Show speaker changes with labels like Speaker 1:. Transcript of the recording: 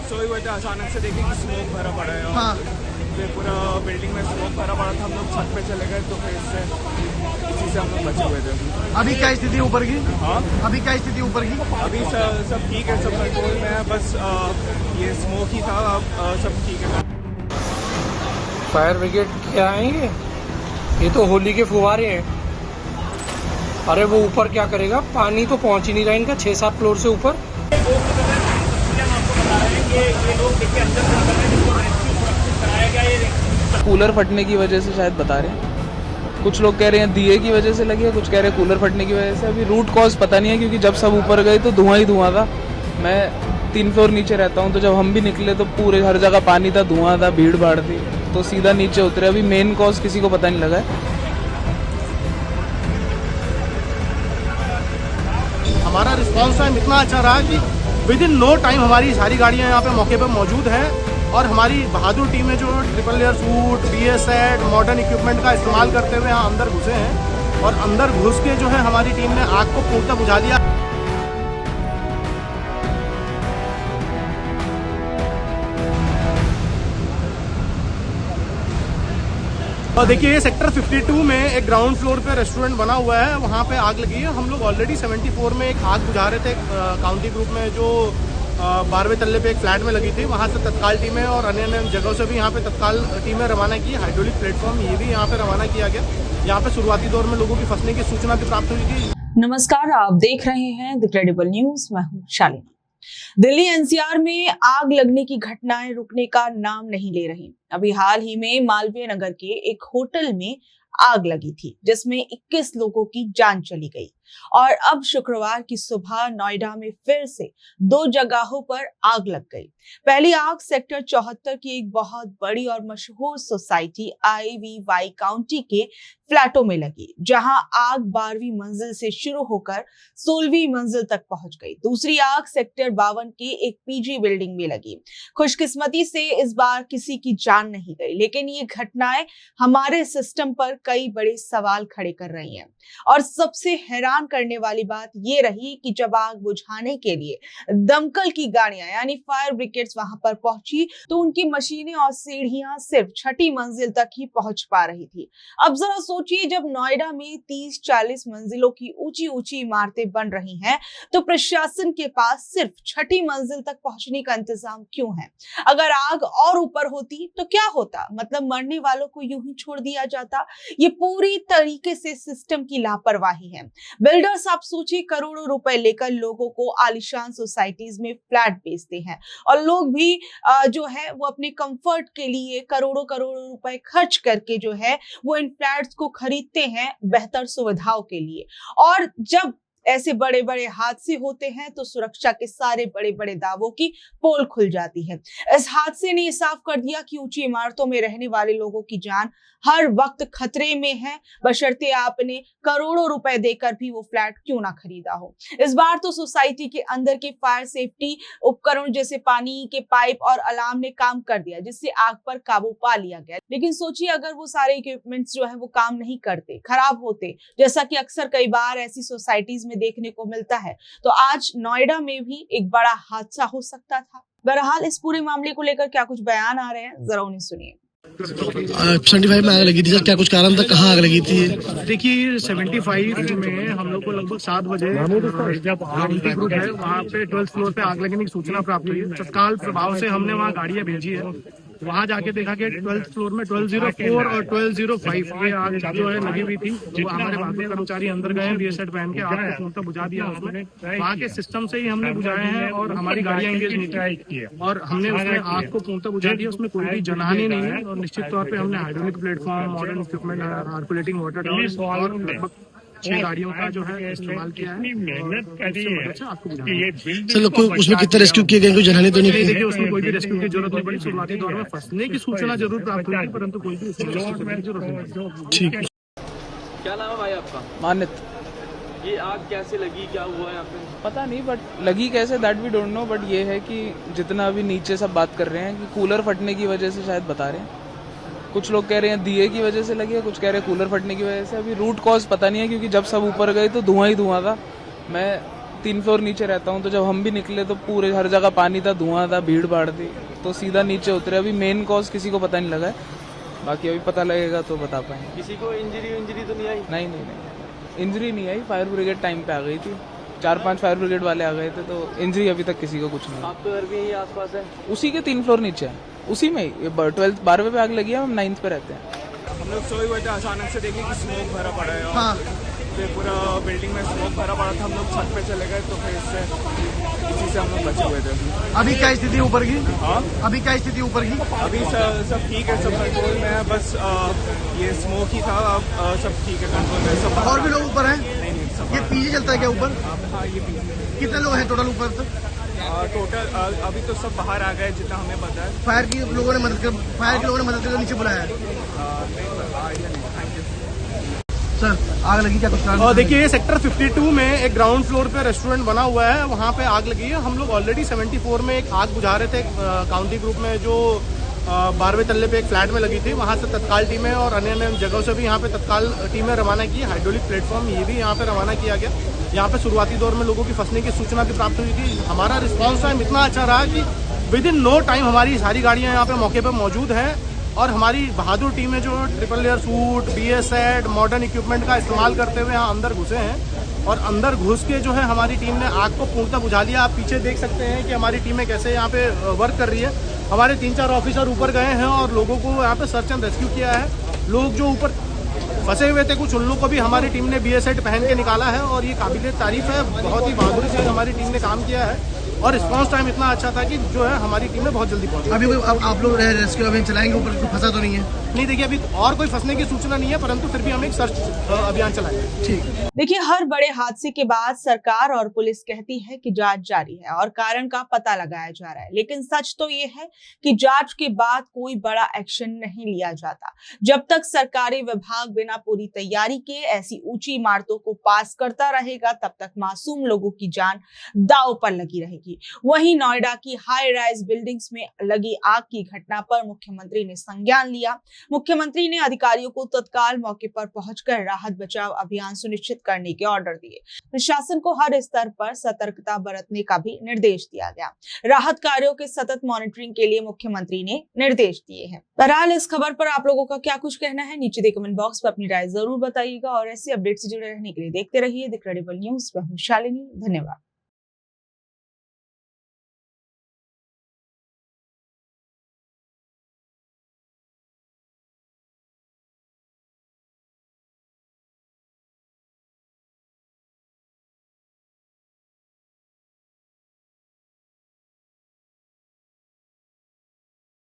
Speaker 1: लोग सोए हुए थे, अचानक से देखे कि स्मोक भरा पड़ा है।
Speaker 2: हाँ।
Speaker 1: फिर पूरा बिल्डिंग में स्मोक भरा पड़ा था, हम लोग छत पे चले गए, तो फिर इसी से हम लोग बचे हुए थे।
Speaker 2: अभी क्या स्थिति है ऊपर की?
Speaker 1: हाँ,
Speaker 2: अभी क्या स्थिति ऊपर की?
Speaker 1: अभी सब ठीक है, सब कंट्रोल में है, बस ये स्मोक ही था, अब सब ठीक है।
Speaker 3: फायर ब्रिगेड क्या आएंगे? ये तो होली के फुवारे हैं। अरे वो ऊपर क्या करेगा, पानी तो पहुंच ही नहीं रहा इनका 6-7 फ्लोर से ऊपर।
Speaker 4: कूलर फटने की वजह से शायद बता रहे हैं, कुछ लोग कह रहे हैं दिए की वजह से लगी है, कुछ कह रहे हैं कूलर फटने की वजह से। अभी रूट कॉज पता नहीं है, क्योंकि जब सब ऊपर गए तो धुआं ही धुआं था। मैं 3 फ्लोर नीचे रहता हूँ, तो जब हम भी निकले तो पूरे हर जगह पानी था, धुआं था, भीड़ भाड़ थी, तो सीधा नीचे उतरे। अभी मेन कॉज किसी को पता नहीं लगा है।
Speaker 2: हमारा रिस्पांस टाइम इतना अच्छा रहा कि विद इन नो टाइम हमारी सारी गाड़ियाँ यहाँ पे मौके पर मौजूद हैं, और हमारी बहादुर टीमें जो triple layer suit, BS set, modern equipment का इस्तेमाल करते हुए यहाँ अंदर घुसे हैं, और अंदर घुस के जो है हमारी टीम ने आग को पूर्णतः बुझा दिया। और देखिए, ये सेक्टर 52 में एक ग्राउंड फ्लोर पे रेस्टोरेंट बना हुआ है, वहाँ पे आग लगी है। हम लोग ऑलरेडी 74 में एक आग बुझा रहे थे, काउंटी ग्रुप में जो 12वें तल्ले पे एक फ्लैट में लगी थी, वहाँ से तत्काल टीमें और अन्य अन्य जगहों से भी यहाँ पे तत्काल टीमें रवाना की। हाइड्रोलिक प्लेटफॉर्म ये भी यहाँ पे रवाना किया गया। यहाँ पे शुरुआती दौर में लोगों की फंसने की सूचना भी प्राप्त हुई थी।
Speaker 5: नमस्कार, आप देख रहे हैं द क्रेडिबल न्यूज। मैं हूँ शालिनी। दिल्ली NCR में आग लगने की घटनाएं रुकने का नाम नहीं ले रही। अभी हाल ही में मालवीय नगर के एक होटल में आग लगी थी, जिसमें 21 लोगों की जान चली गई। और अब शुक्रवार की सुबह नोएडा में फिर से 2 जगहों पर आग लग गई। पहली आग सेक्टर 74 की एक बहुत बड़ी और मशहूर सोसाइटी IVY काउंटी के फ्लैटों में लगी, जहां आग 12वीं मंजिल से शुरू होकर 16वीं मंजिल तक पहुंच गई। दूसरी आग सेक्टर 52 की एक PG बिल्डिंग में लगी। खुशकिस्मती से इस बार किसी की जान नहीं गई, लेकिन ये घटनाएं हमारे सिस्टम पर कई बड़े सवाल खड़े कर रही हैं। और सबसे हैरान करने वाली बात ये रही कि जब आग बुझाने के लिए दमकल की गाड़ियां यानी फायर ब्रिगेड्स वहां पर पहुंची, तो उनकी मशीनें और सीढ़ियां सिर्फ 6ठी मंजिल तक ही पहुंच पा रही थी। अब जरा सोचिए, जब नोएडा में 30-40 मंजिलों की ऊंची ऊंची इमारतें बन रही हैं, तो प्रशासन के पास सिर्फ 6ठी मंजिल तक पहुंचने का इंतजाम क्यों है? अगर आग और ऊपर होती तो क्या होता? मतलब मरने वालों को यूं ही छोड़ दिया जाता? ये पूरी तरीके से सिस्टम की लापरवाही है। बिल्डर्स, आप सोचिए, करोड़ों रुपए लेकर लोगों को आलीशान सोसाइटीज में फ्लैट बेचते हैं, और लोग भी जो है वो अपने कंफर्ट के लिए करोड़ों करोड़ों रुपए खर्च करके जो है वो इन फ्लैट्स को खरीदते हैं बेहतर सुविधाओं के लिए। और जब ऐसे बड़े बड़े हादसे होते हैं तो सुरक्षा के सारे बड़े बड़े दावों की पोल खुल जाती है। इस हादसे ने साफ कर दिया कि ऊंची इमारतों में रहने वाले लोगों की जान हर वक्त खतरे में है, बशर्ते आपने करोड़ों रुपए देकर भी वो फ्लैट क्यों ना खरीदा हो। इस बार तो सोसाइटी के अंदर के फायर सेफ्टी उपकरण जैसे पानी के पाइप और अलार्म ने काम कर दिया, जिससे आग पर काबू पा लिया गया। लेकिन सोचिए, अगर वो सारे इक्विपमेंट्स जो है वो काम नहीं करते, खराब होते, जैसा कि अक्सर कई बार ऐसी सोसाइटीज में देखने को मिलता है, तो आज नोएडा में भी एक बड़ा हादसा हो सकता था। बहरहाल इस पूरे मामले को लेकर क्या कुछ बयान आ रहे हैं, जरा उन्हें सुनिए।
Speaker 6: 75 में आग लगी थी सर, क्या कुछ कारण था, कहाँ आग लगी थी?
Speaker 2: देखिए, 75 में हम लोग को लगभग 7 बजे जब काउंटी ग्रुप है वहाँ पे 12th फ्लोर पे आग लगने की सूचना प्राप्त हुई है। तत्काल प्रभाव से हमने वहाँ गाड़ियाँ भेजी है। वहाँ जाके देखा कि 12th फ्लोर में 1204 और 1205 ये आग जो है लगी हुई थी। वो हमारे बहादुर कर्मचारी अंदर गए, BS सेट पहन के आग को पूर्णतः बुझा दिया उसमें। वहाँ के सिस्टम से ही हमने बुझाए हैं, और हमारी गाड़ियाँ एंगेज नहीं थी, और हमने उसमें आग को पूर्णतः बुझा दिया। उसमें कोई भी जनहानि नहीं है, और निश्चित तौर पे हमने hydraulic platform, modern equipment, circulating water tank और लगभग 6 गाड़ियों का जो है इस्तेमाल किया है।
Speaker 6: सर लोग को उसमें कितना रेस्क्यू किए गए, कोई जनहानि तो नहीं
Speaker 2: देखिए, उसमें कोई भी रेस्क्यू की जरूरत नहीं पड़ी। शुरुआती दौर में फंसने की सूचना जरूर प्राप्त हुई थी, परंतु कोई भी उसमें रेस्क्यू की जरूरत नहीं।
Speaker 6: ठीक है।
Speaker 1: क्या नाम है भाई आपका?
Speaker 4: मानित।
Speaker 1: ये आग कैसे लगी, क्या हुआ है यहाँ पे?
Speaker 4: पता नहीं, बट लगी कैसे that we don't know. But ये है कि जितना अभी नीचे सब बात कर रहे हैं कि कूलर फटने की वजह से शायद बता रहे हैं, कुछ लोग कह रहे हैं दिए की वजह से लगी है, कुछ कह रहे हैं कूलर फटने की वजह से। अभी रूट कॉज पता नहीं है, क्योंकि जब सब ऊपर गए तो धुआं ही धुआं था। मैं 3 फ्लोर नीचे रहता हूँ, तो जब हम भी निकले तो पूरे हर जगह पानी था, धुआं था, भीड़ भाड़ थी, तो सीधा नीचे उतरे। अभी मेन कॉज किसी को पता नहीं लगा है, बाकी अभी पता लगेगा तो बता पाएंगे।
Speaker 7: किसी को इंजरी तो नहीं आई?
Speaker 4: नहीं, इंजरी नहीं आई। फायर ब्रिगेड टाइम पे आ गई थी, 4-5 फायर ब्रिगेड वाले आ गए थे, तो इंजरी अभी तक किसी को कुछ नहीं।
Speaker 7: आपका घर भी यही आसपास है?
Speaker 4: उसी के 3 फ्लोर नीचे है, उसी में ही 12वीं पे आग लगी है, हम 9th पे रहते हैं।
Speaker 1: हम लोग सोए हुए थे, अचानक से देखे कि स्मोक भरा पड़ा है और
Speaker 6: हाँ।
Speaker 1: फिर पूरा बिल्डिंग में स्मोक भरा पड़ा था। हम लोग छत पे चले गए तो फिर इसी से हम लोग बचे हुए थे।
Speaker 6: अभी क्या स्थिति है ऊपर की?
Speaker 1: हाँ,
Speaker 6: अभी क्या स्थिति ऊपर की?
Speaker 1: अभी सब ठीक है, सब कंट्रोल में है। बस ये स्मोक ही था, अब सब ठीक है, कंट्रोल में सब।
Speaker 6: और भी लोग ऊपर हैं?
Speaker 1: नहीं सब।
Speaker 6: ये पीछे चलता है क्या ऊपर?
Speaker 1: हाँ, ये पीछे
Speaker 6: कितने लोग हैं टोटल ऊपर तक?
Speaker 1: टोटल अभी तो सब बाहर आ गए जितना हमें पता है।
Speaker 6: फायर के लोगों ने मदद कर नीचे बुलाया है। सर, आग लगी क्या कुछ कारण?
Speaker 2: और देखिए, ये सेक्टर 52 में एक ग्राउंड फ्लोर पे रेस्टोरेंट बना हुआ है, वहाँ पे आग लगी है। हम लोग ऑलरेडी 74 में एक आग बुझा रहे थे, काउंटी ग्रुप में जो 12वें तल्ले पे एक फ्लैट में लगी थी। वहाँ से तत्काल टीमें और अन्य जगहों से भी यहाँ पे तत्काल टीमें रवाना की। हाइड्रोलिक प्लेटफॉर्म ये भी यहाँ पे रवाना किया गया। यहाँ पे शुरुआती दौर में लोगों की फंसने की सूचना भी प्राप्त हुई थी। हमारा रिस्पॉन्स टाइम इतना अच्छा रहा कि विद इन नो टाइम हमारी सारी गाड़ियाँ यहाँ पे मौके पर मौजूद हैं और हमारी बहादुर टीमें जो triple layer suit, BS set, modern equipment का इस्तेमाल करते हुए यहाँ अंदर घुसे हैं और अंदर घुस के जो है हमारी टीम ने आग को पूर्णतः बुझा लिया। आप पीछे देख सकते हैं कि हमारी टीमें कैसे यहाँ पे वर्क कर रही है। हमारे 3-4 ऑफिसर ऊपर गए हैं और लोगों को यहाँ पे सर्च एंड रेस्क्यू किया है। लोग जो ऊपर फंसे हुए थे कुछ, उन लोगों को भी हमारी टीम ने BS सेट पहन के निकाला है और ये काबिल तारीफ है। बहुत ही बहादुरी से हमारी टीम ने काम किया है और रिस्पांस टाइम इतना अच्छा था कि जो है हमारी टीम ने बहुत जल्दी पहुंची।
Speaker 6: अभी अब आप लोग रेस्क्यू अभियान चलाएंगे, ऊपर कोई फंसा तो नहीं है?
Speaker 2: नहीं, देखिए अभी और कोई फंसने की सूचना नहीं है, परंतु फिर भी हम एक सर्च अभियान चलाएंगे।
Speaker 6: ठीक।
Speaker 5: देखिए, हर बड़े हादसे के बाद सरकार और पुलिस कहती है कि जांच जारी है और कारण का पता लगाया जा रहा है, लेकिन सच तो ये है कि जांच के बाद कोई बड़ा एक्शन नहीं लिया जाता। जब तक सरकारी विभाग बिना पूरी तैयारी के ऐसी ऊंची इमारतों को पास करता रहेगा, तब तक मासूम लोगों की जान दांव पर लगी रहेगी। वहीं नोएडा की हाई राइज बिल्डिंग्स में लगी आग की घटना पर मुख्यमंत्री ने संज्ञान लिया। मुख्यमंत्री ने अधिकारियों को तत्काल मौके पर पहुंचकर राहत बचाव अभियान सुनिश्चित करने के ऑर्डर दिए। प्रशासन को हर स्तर पर सतर्कता बरतने का भी निर्देश दिया गया। राहत कार्यों के सतत मॉनिटरिंग के लिए मुख्यमंत्री ने निर्देश दिए हैं। बहरहाल, इस खबर पर आप लोगों का क्या कुछ कहना है, नीचे दे कमेंट बॉक्स में अपनी राय जरूर बताइएगा और ऐसे अपडेट से जुड़े रहने के लिए देखते रहिए द क्रेडिबल न्यूज। मैं हूं शालिनी, धन्यवाद।